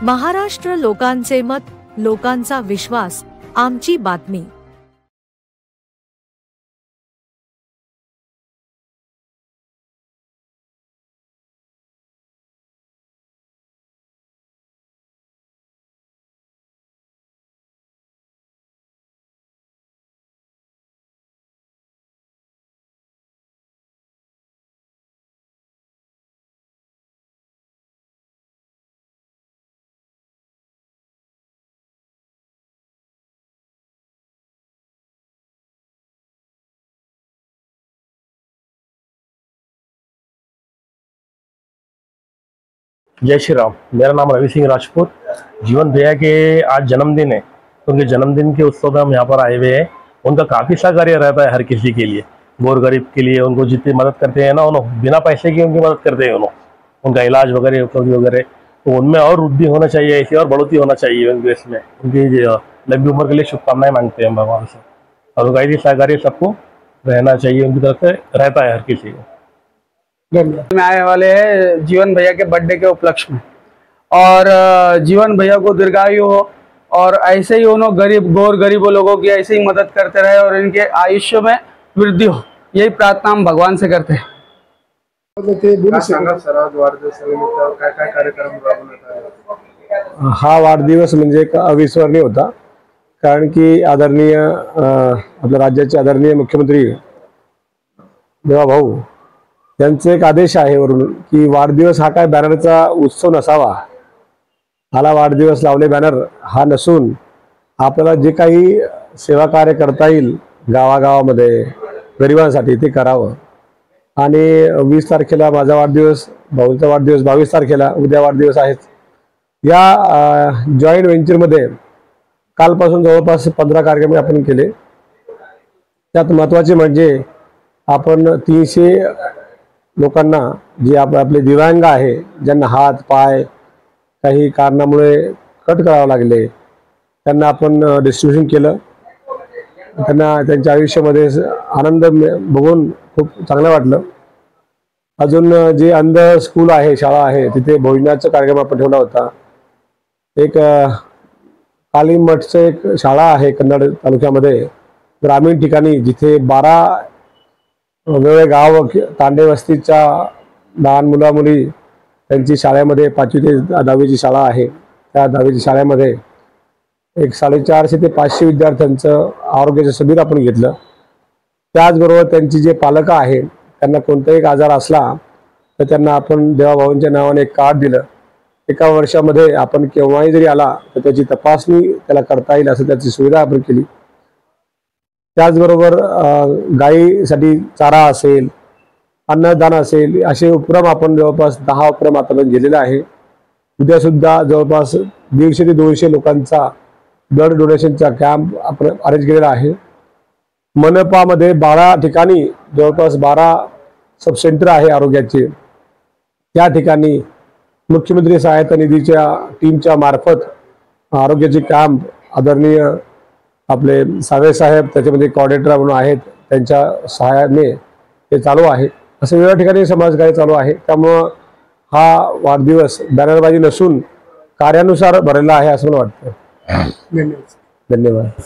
महाराष्ट्र लोकांचे मत, लोकांचा विश्वास, आमची बातमी। जय श्री राम। मेरा नाम रवि सिंह राजपूत। जीवन भैया के आज जन्मदिन है, तो उनके जन्मदिन के उत्सव में हम यहाँ पर आए हुए हैं। उनका काफ़ी सहकार्य रहता है हर किसी के लिए, गोर गरीब के लिए। उनको जितनी मदद करते हैं ना, उन्होंने बिना पैसे की उनकी मदद करते हैं। उनका इलाज वगैरह वगैरह, तो उनमें और वृद्धि होना चाहिए, ऐसी और बढ़ोतरी होना चाहिए उनके इसमें। उनकी लंबी उम्र के लिए शुभकामनाएं मांगते हैं भगवान से। और उनका यदि सहकार्य सबको रहना चाहिए, उनकी तरफ से रहता है हर किसी को। में आए वाले हैं जीवन भैया के बर्थडे के उपलक्ष्य में, और जीवन भैया को दीर्घायु हो और ऐसे ही उन्होंने गौर गरीबों लोगों की ऐसे ही मदद करते रहे और इनके आयुष्य में वृद्धि हो, यही प्रार्थना हम भगवान से करते हैं। हा वाढदिवस म्हणजे एक अविस्मरणीय होता, कारण की आदरणीय आपल्या राज्याचे आदरणीय मुख्यमंत्री देवा भाऊ यांचे एक आदेश आहे वरून की वाढदिवस हा काय बॅनरचा उत्सव नसावा। हाला वाढदिवस लावले बॅनर हा नसून आपल्याला जे काही सेवा कार्य करता येईल गावागावामध्ये गरिबांसाठी ते करावं। आणि 20 तारखेला माझा वाढदिवस, भाऊचा वाढदिवस 22 तारखेला, उद्या वाढदिवस आहे। या जॉईंट व्हेंचरमध्ये कालपासून जवळपास 15 कार्यक्रम आपण केले। त्यात महत्त्वाचे म्हणजे आपण 300 लोकांना जे आपले दिव्यांग आहे, ज्यांना हात पाय काही कारणामुळे कट करावे लागले, त्यांना आपण डिस्ट्रीब्युशन केलं। त्यांना त्यांच्या आयुष्यामध्ये आनंद बघून खूप चांगलं वाटलं। अजून जे अंध स्कूल आहे, शाळा आहे, तिथे भोजनाचा कार्यक्रम आपण ठेवला होता। एक काली मठचं एक शाळा आहे कन्नड तालुक्यामध्ये ग्रामीण ठिकाणी, जिथे 12 वेगवेगळे गाव तांडे वस्तीच्या लहान मुला मुली त्यांची शाळेमध्ये 5वी ते 10वीची शाळा आहे। त्या 10वीच्या शाळेमध्ये एक 450 ते 500 विद्यार्थ्यांचं आरोग्याचं शिबिर आपण घेतलं। त्याचबरोबर त्यांची जे पालक आहे, त्यांना कोणताही आजार असला तर त्यांना आपण देवाभाऊंच्या नावाने एक कार्ड दिलं। एका वर्षामध्ये आपण केव्हाही जरी आला तर त्याची तपासणी त्याला करता येईल असं त्याची सुविधा आपण केली। त्याचबरोबर गायीसाठी चारा असेल, अन्नदान असेल, असे उपक्रम आपण जवळपास 10 उपक्रम आतापर्यंत गेलेले आहे। उद्या सुद्धा जवळपास 150 ते 200 लोकांचा ब्लड डोनेशनचा कॅम्प आपण अरेंज केलेला आहे। मनपामध्ये 12 ठिकाणी जवळपास 12 सब सेंटर आहे आरोग्याचे। त्या ठिकाणी मुख्यमंत्री सहायता निधीच्या टीमच्या मार्फत आरोग्याचे कॅम्प आदरणीय आपले सावे साहेब त्याच्यामध्ये कोऑर्डिनेटर म्हणून आहेत, त्यांच्या सहाय्याने ते चालू आहे। असं वेगळ्या ठिकाणी समाजकार्य चालू आहे। त्यामुळे हा वाढदिवस बॅनरबाजी नसून कार्यानुसार भरलेला आहे असं मला वाटतं। धन्यवाद।